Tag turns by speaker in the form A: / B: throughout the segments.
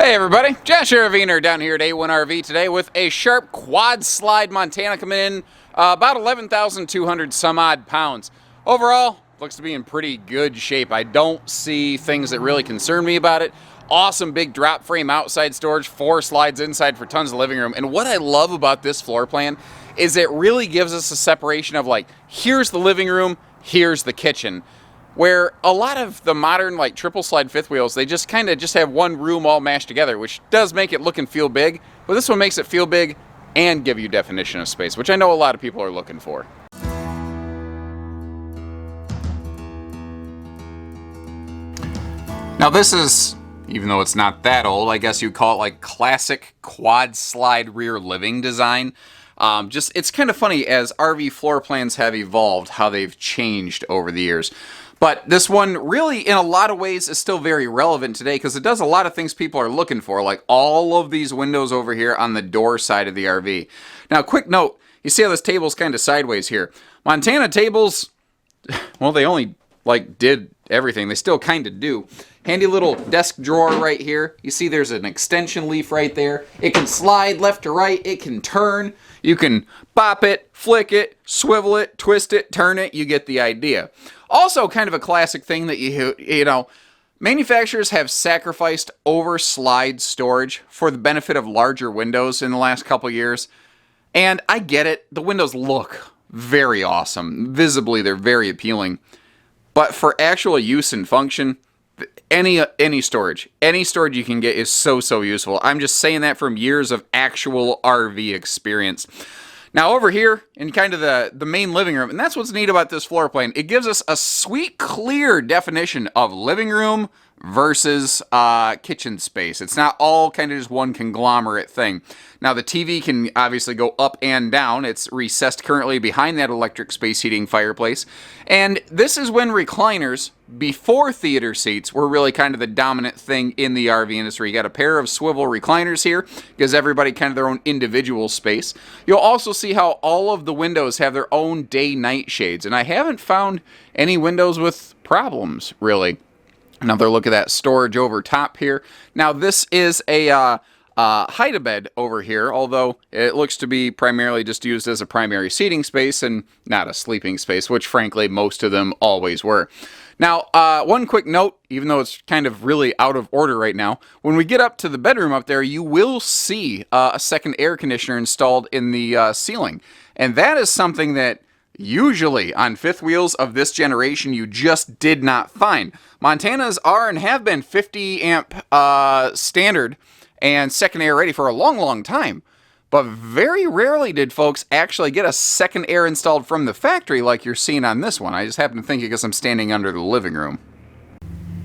A: Hey everybody, Josh Araviner down here at A1RV today with a sharp quad slide Montana coming in about 11,200 some odd pounds. Overall, looks to be in pretty good shape. I don't see things that really concern me about it. Awesome big drop frame outside storage, 4 slides inside for tons of living room. And what I love about this floor plan is it really gives us a separation of like, here's the living room, here's the kitchen. Where a lot of the modern like triple slide fifth wheels, they just kind of have one room all mashed together, which does make it look and feel big, but this one makes it feel big and give you definition of space, which I know a lot of people are looking for. Now this is, even though it's not that old, I guess you'd call it like classic quad slide rear living design. It's kind of funny as RV floor plans have evolved, how they've changed over the years. But this one really, in a lot of ways, is still very relevant today because it does a lot of things people are looking for, like all of these windows over here on the door side of the RV. Now, quick note, you see how this table's kind of sideways here. Montana tables, well, they only did everything. They still kind of do. Handy little desk drawer right here. You see there's an extension leaf right there. It can slide left to right. It can turn. You can bop it, flick it, swivel it, twist it, turn it. You get the idea. Also kind of a classic thing that you know, manufacturers have sacrificed over slide storage for the benefit of larger windows in the last couple years. And I get it. The windows look very awesome. Visibly, they're very appealing. But for actual use and function, any storage you can get is so useful. I'm just saying that from years of actual RV experience. Now over here in kind of the main living room, and that's what's neat about this floor plan, it gives us a sweet, clear definition of living room versus kitchen space. It's not all kind of just one conglomerate thing. Now the TV can obviously go up and down. It's recessed currently behind that electric space heating fireplace. And this is when recliners, before theater seats, were really kind of the dominant thing in the RV industry. You got a pair of swivel recliners here, gives everybody kind of their own individual space. You'll also see how all of the windows have their own day-night shades, and I haven't found any windows with problems, really. Another look at that storage over top here. Now this is a hide-a-bed over here, although it looks to be primarily just used as a primary seating space and not a sleeping space, which frankly most of them always were. Now, one quick note, even though it's kind of really out of order right now, when we get up to the bedroom up there, you will see a second air conditioner installed in the ceiling. And that is something that usually on fifth wheels of this generation you just did not find. Montanas are and have been 50 amp standard and second air ready for a long time. But very rarely did folks actually get a second air installed from the factory like you're seeing on this one. I just happen to think because I'm standing under the living room.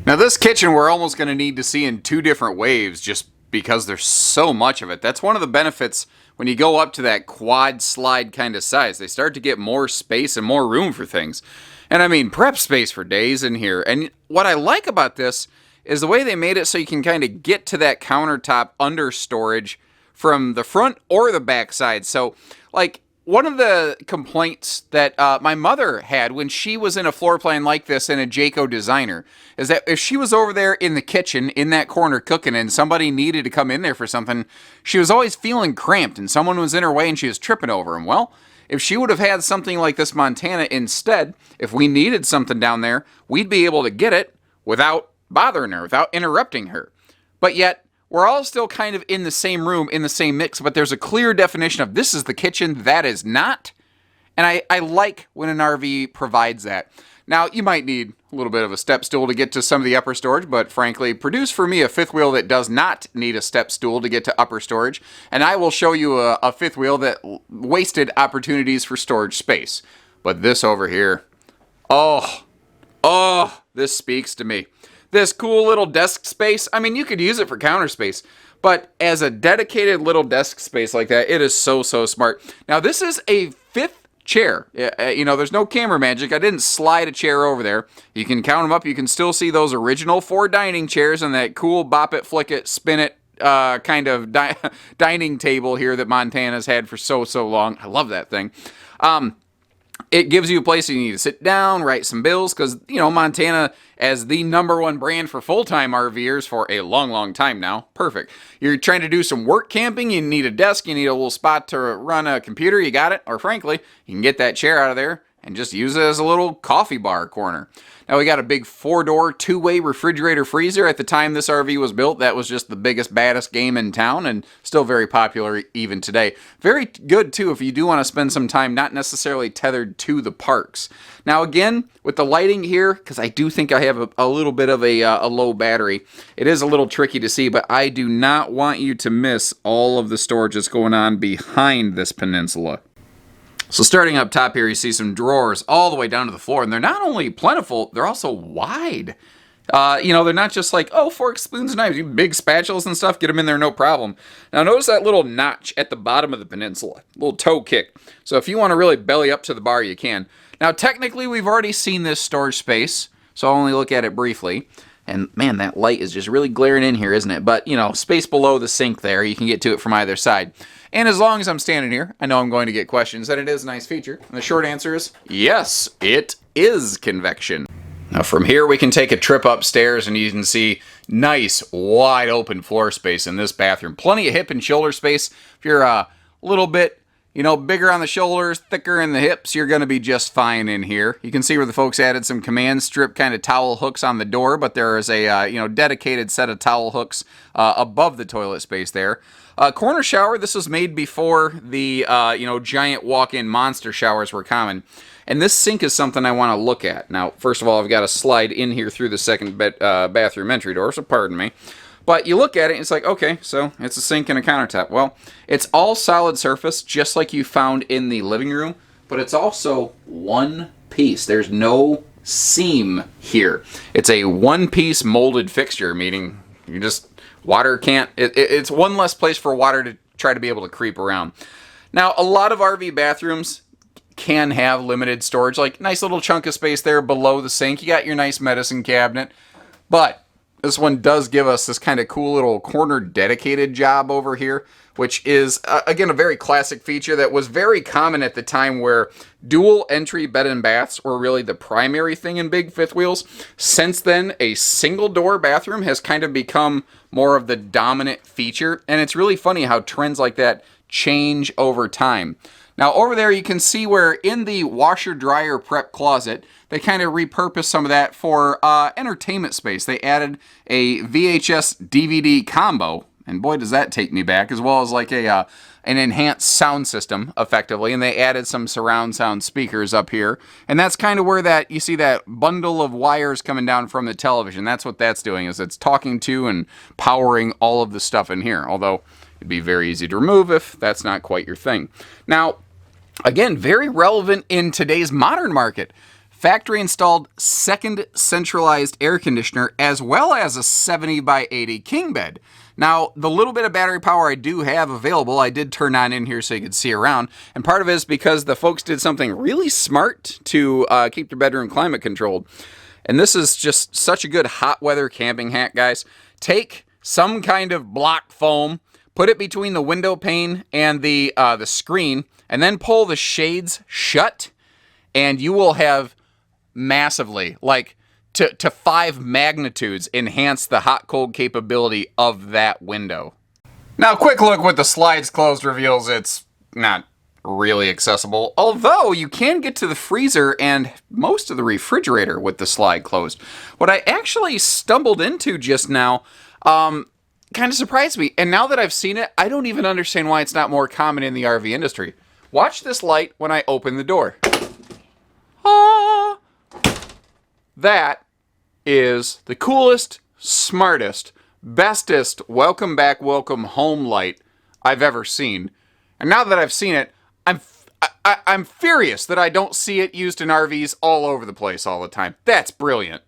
A: Now this kitchen we're almost going to need to see in 2 different waves just because there's so much of it. That's one of the benefits when you go up to that quad slide kind of size. They start to get more space and more room for things. And I mean, prep space for days in here. And what I like about this is the way they made it so you can kind of get to that countertop under storage from the front or the back side. So, like, one of the complaints that my mother had when she was in a floor plan like this in a Jayco Designer is that if she was over there in the kitchen in that corner cooking and somebody needed to come in there for something, she was always feeling cramped and someone was in her way and she was tripping over them. Well, if she would have had something like this Montana instead, if we needed something down there, we'd be able to get it without bothering her, without interrupting her. But yet, we're all still kind of in the same room, in the same mix, but there's a clear definition of this is the kitchen, that is not. And I like when an RV provides that. Now, you might need a little bit of a step stool to get to some of the upper storage, but frankly, produce for me a fifth wheel that does not need a step stool to get to upper storage, and I will show you a fifth wheel that wasted opportunities for storage space. But this over here, oh, this speaks to me. This cool little desk space, I mean, you could use it for counter space, but as a dedicated little desk space like that, it is so smart. Now, this is a fifth chair. You know, there's no camera magic. I didn't slide a chair over there. You can count them up. You can still see those original 4 dining chairs and that cool bop it, flick it, spin it kind of dining table here that Montana's had for so long. I love that thing. It gives you a place you need to sit down, write some bills, because, you know, Montana, as the #1 brand for full-time RVers for a long, long time now, perfect. You're trying to do some work camping, you need a desk, you need a little spot to run a computer, you got it. Or frankly, you can get that chair out of there and just use it as a little coffee bar corner. Now we got a big 4-door, 2-way refrigerator freezer. At the time this RV was built, that was just the biggest, baddest game in town, and still very popular even today. Very good too if you do want to spend some time not necessarily tethered to the parks. Now again, with the lighting here, because I do think I have a little bit of a low battery, it is a little tricky to see, but I do not want you to miss all of the storage that's going on behind this peninsula. So starting up top here, you see some drawers all the way down to the floor, and they're not only plentiful, they're also wide. You know, they're not just like, oh, forks, spoons, knives, you big spatulas and stuff, get them in there, no problem. Now notice that little notch at the bottom of the peninsula, little toe kick. So if you want to really belly up to the bar, you can. Now technically, we've already seen this storage space, so I'll only look at it briefly. And man, that light is just really glaring in here, isn't it? But, you know, space below the sink there, you can get to it from either side. And as long as I'm standing here, I know I'm going to get questions, and it is a nice feature. And the short answer is, yes, it is convection. Now from here, we can take a trip upstairs, and you can see nice, wide open floor space in this bathroom. Plenty of hip and shoulder space. If you're a little bit, you know, bigger on the shoulders, thicker in the hips, you're going to be just fine in here. You can see where the folks added some command strip kind of towel hooks on the door, but there is a, you know, dedicated set of towel hooks above the toilet space there. Corner shower, this was made before the, you know, giant walk-in monster showers were common. And this sink is something I want to look at. Now, first of all, I've got to slide in here through the second bathroom entry door, so pardon me. But you look at it, and it's like, okay, so it's a sink and a countertop. Well, it's all solid surface, just like you found in the living room, but it's also one piece. There's no seam here. It's a one-piece molded fixture, meaning you just, water can't, it's one less place for water to try to be able to creep around. Now, a lot of RV bathrooms can have limited storage, like nice little chunk of space there below the sink. You got your nice medicine cabinet, but this one does give us this kind of cool little corner dedicated job over here, which is, again, a very classic feature that was very common at the time where dual entry bed and baths were really the primary thing in big fifth wheels. Since then, a single door bathroom has kind of become more of the dominant feature, and it's really funny how trends like that change over time. Now over there you can see where in the washer dryer prep closet they kind of repurposed some of that for entertainment space. They added a VHS DVD combo, and boy does that take me back, as well as like a an enhanced sound system effectively, and they added some surround sound speakers up here, and that's kind of where that you see that bundle of wires coming down from the television. That's what that's doing, is it's talking to and powering all of the stuff in here, although it'd be very easy to remove if that's not quite your thing. Now, again, very relevant in today's modern market. Factory installed second centralized air conditioner, as well as a 70 by 80 king bed. Now, the little bit of battery power I do have available, I did turn on in here so you could see around. And part of it is because the folks did something really smart to keep their bedroom climate controlled. And this is just such a good hot weather camping hack, guys. Take some kind of block foam, put it between the window pane and the screen, and then pull the shades shut, and you will have massively, like to 5 magnitudes, enhance the hot-cold capability of that window. Now, quick look with the slides closed reveals it's not really accessible, although you can get to the freezer and most of the refrigerator with the slide closed. What I actually stumbled into just now kind of surprised me, and now that I've seen it, I don't even understand why it's not more common in the RV industry. Watch this light when I open the door. Ah! That is the coolest, smartest, bestest welcome back, welcome home light I've ever seen. And now that I've seen it, I'm furious that I don't see it used in RVs all over the place all the time. That's brilliant.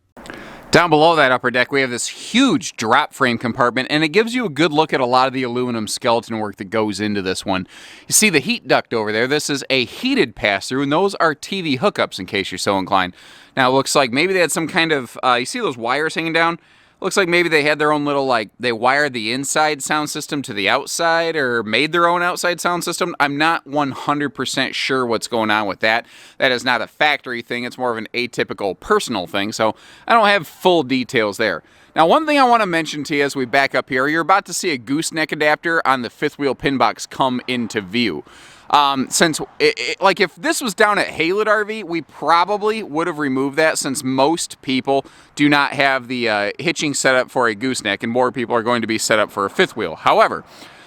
A: Down below that upper deck, we have this huge drop frame compartment, and it gives you a good look at a lot of the aluminum skeleton work that goes into this one. You see the heat duct over there. This is a heated pass-through, and those are TV hookups in case you're so inclined. Now, it looks like maybe they had some kind of, you see those wires hanging down? Looks like maybe they had their own little, like, they wired the inside sound system to the outside or made their own outside sound system. I'm not 100% sure what's going on with that. That is not a factory thing. It's more of an atypical personal thing, so I don't have full details there. Now, one thing I want to mention to you as we back up here, you're about to see a gooseneck adapter on the fifth wheel pin box come into view. Like if this was down at Haylett RV, we probably would have removed that, since most people do not have the hitching set up for a gooseneck, and more people are going to be set up for a fifth wheel. However,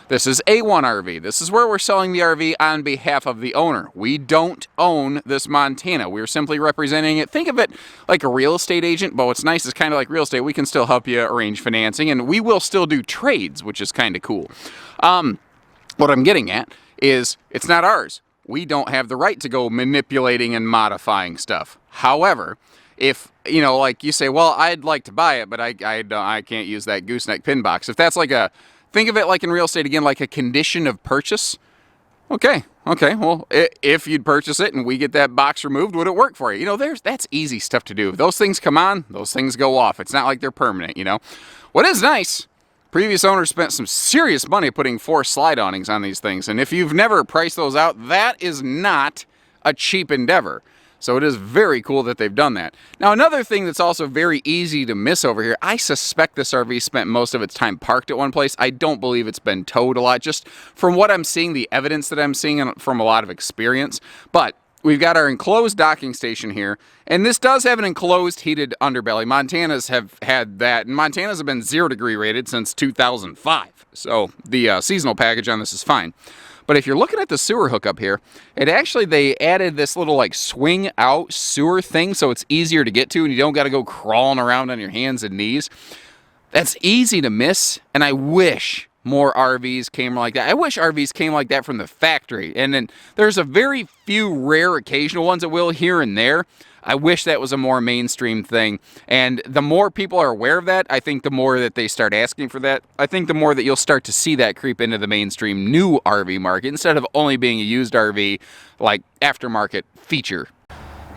A: this is A1 RV. This is where we're selling the RV on behalf of the owner. We don't own this Montana. We're simply representing it. Think of it like a real estate agent, but what's nice is kind of like real estate. We can still help you arrange financing, and we will still do trades, which is kind of cool. What I'm getting at is it's not ours. We don't have the right to go manipulating and modifying stuff. However, if, you know, like you say, well, I'd like to buy it, but I can't use that gooseneck pin box. If that's like a, think of it like in real estate, again, like a condition of purchase. Okay, well, if you'd purchase it and we get that box removed, would it work for you? You know, that's easy stuff to do. If those things come on, those things go off. It's not like they're permanent, you know. What is nice, previous owners spent some serious money putting 4 slide awnings on these things, and if you've never priced those out, that is not a cheap endeavor. So it is very cool that they've done that. Now, another thing that's also very easy to miss over here, I suspect this RV spent most of its time parked at one place. I don't believe it's been towed a lot, just from what I'm seeing, the evidence that I'm seeing, and from a lot of experience. But we've got our enclosed docking station here, and this does have an enclosed heated underbelly. Montanas have had that, and Montanas have been 0 degree rated since 2005. So the seasonal package on this is fine. But if you're looking at the sewer hookup here, they added this little like swing out sewer thing, so it's easier to get to and you don't got to go crawling around on your hands and knees. That's easy to miss, and I wish more RVs came like that. I wish RVs came like that from the factory. And then there's a very few rare occasional ones that will here and there. I wish that was a more mainstream thing. And the more people are aware of that, I think the more that they start asking for that, I think the more that you'll start to see that creep into the mainstream new RV market, instead of only being a used RV, like aftermarket feature.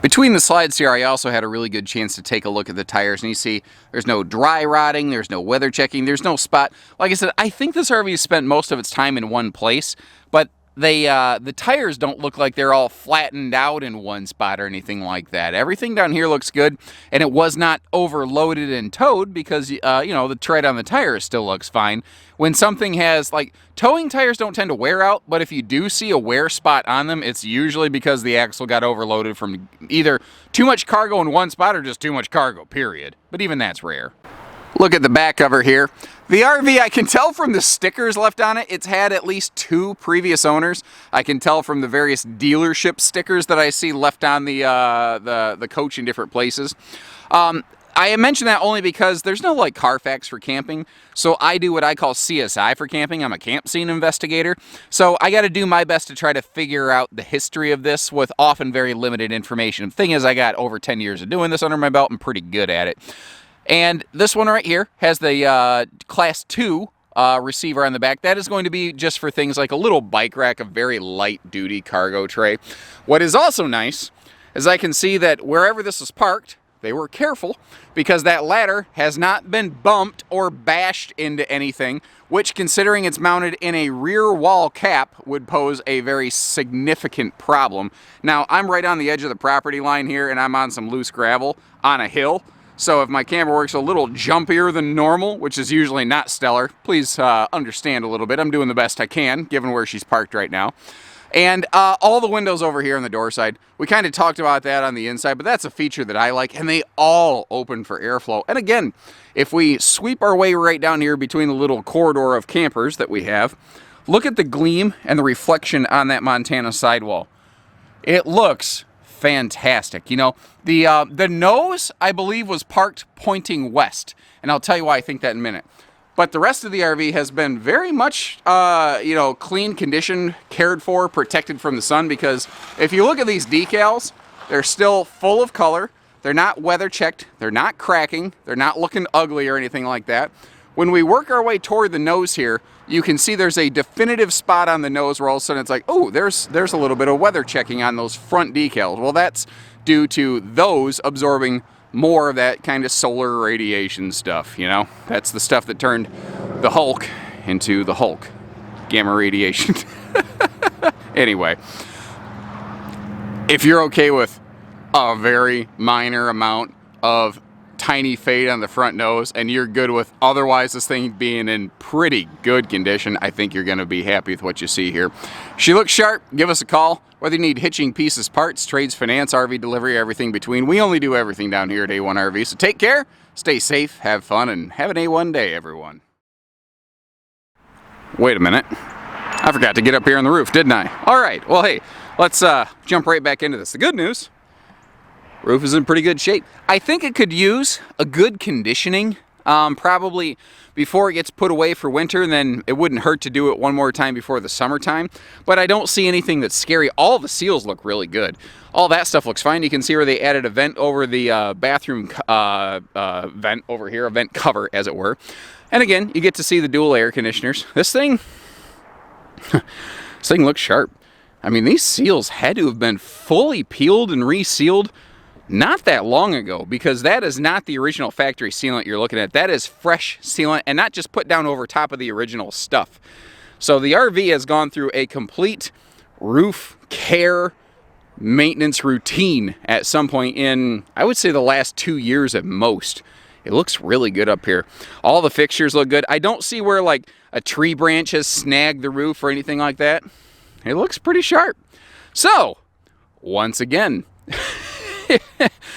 A: Between the slides here, I also had a really good chance to take a look at the tires, and you see there's no dry rotting, there's no weather checking, there's no spot. Like I said, I think this RV spent most of its time in one place, but the tires don't look like they're all flattened out in one spot or anything like that. Everything down here looks good, and it was not overloaded and towed because, the tread on the tires still looks fine. When something has, like, towing tires don't tend to wear out, but if you do see a wear spot on them, it's usually because the axle got overloaded from either too much cargo in one spot or just too much cargo, period. But even that's rare. Look at the back cover here. The RV, I can tell from the stickers left on it, it's had at least 2 previous owners. I can tell from the various dealership stickers that I see left on the coach in different places. I mention that only because there's no like Carfax for camping, so I do what I call CSI for camping. I'm a camp scene investigator, so I got to do my best to try to figure out the history of this with often very limited information. The thing is, I got over 10 years of doing this under my belt. I'm pretty good at it. And this one right here has the Class 2 receiver on the back. That is going to be just for things like a little bike rack, a very light-duty cargo tray. What is also nice is I can see that wherever this is parked, they were careful, because that ladder has not been bumped or bashed into anything, which, considering it's mounted in a rear wall cap, would pose a very significant problem. Now, I'm right on the edge of the property line here, and I'm on some loose gravel on a hill. So if my camera works a little jumpier than normal, which is usually not stellar, please understand a little bit. I'm doing the best I can, given where she's parked right now. And all the windows over here on the door side, we kind of talked about that on the inside, but that's a feature that I like, and they all open for airflow. And again, if we sweep our way right down here between the little corridor of campers that we have, look at the gleam and the reflection on that Montana sidewall. It looks fantastic. You know, the nose, I believe, was parked pointing west, and I'll tell you why I think that in a minute. But the rest of the RV has been very much, clean condition, cared for, protected from the sun, because if you look at these decals, they're still full of color. They're not weather checked. They're not cracking. They're not looking ugly or anything like that. When we work our way toward the nose here, you can see there's a definitive spot on the nose where all of a sudden it's like, oh, there's a little bit of weather checking on those front decals. Well, that's due to those absorbing more of that kind of solar radiation stuff, you know? That's the stuff that turned the Hulk into the Hulk. Gamma radiation. Anyway, if you're okay with a very minor amount of tiny fade on the front nose and you're good with otherwise this thing being in pretty good condition, I think you're going to be happy with what you see here. She looks sharp. Give us a call. Whether you need hitching, pieces, parts, trades, finance, RV delivery, everything between, we only do everything down here at A1 RV. So take care, stay safe, have fun, and have an A1 day, everyone. Wait a minute. I forgot to get up here on the roof, didn't I? All right, well, hey, let's jump right back into this. The good news, roof is in pretty good shape. I think it could use a good conditioning, probably before it gets put away for winter, and then it wouldn't hurt to do it one more time before the summertime. But I don't see anything that's scary. All the seals look really good. All that stuff looks fine. You can see where they added a vent over the bathroom vent over here, a vent cover, as it were. And again, you get to see the dual air conditioners. This thing looks sharp. I mean, these seals had to have been fully peeled and resealed not that long ago, because that is not the original factory sealant you're looking at. That is fresh sealant and not just put down over top of the original stuff. So the RV has gone through a complete roof care maintenance routine at some point in, I would say, the last 2 years at most. It looks really good up here. All the fixtures look good. I don't see where like a tree branch has snagged the roof or anything like that. It looks pretty sharp. So, once again,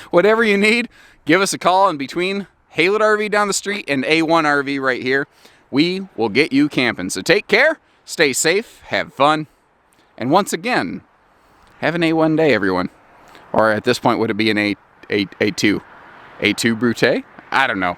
A: whatever you need, give us a call. In between Haylett RV down the street and A1 RV right here, we will get you camping. So take care, stay safe, have fun, and once again, have an A1 day, everyone. Or at this point, would it be an A2? A2 Brute? I don't know.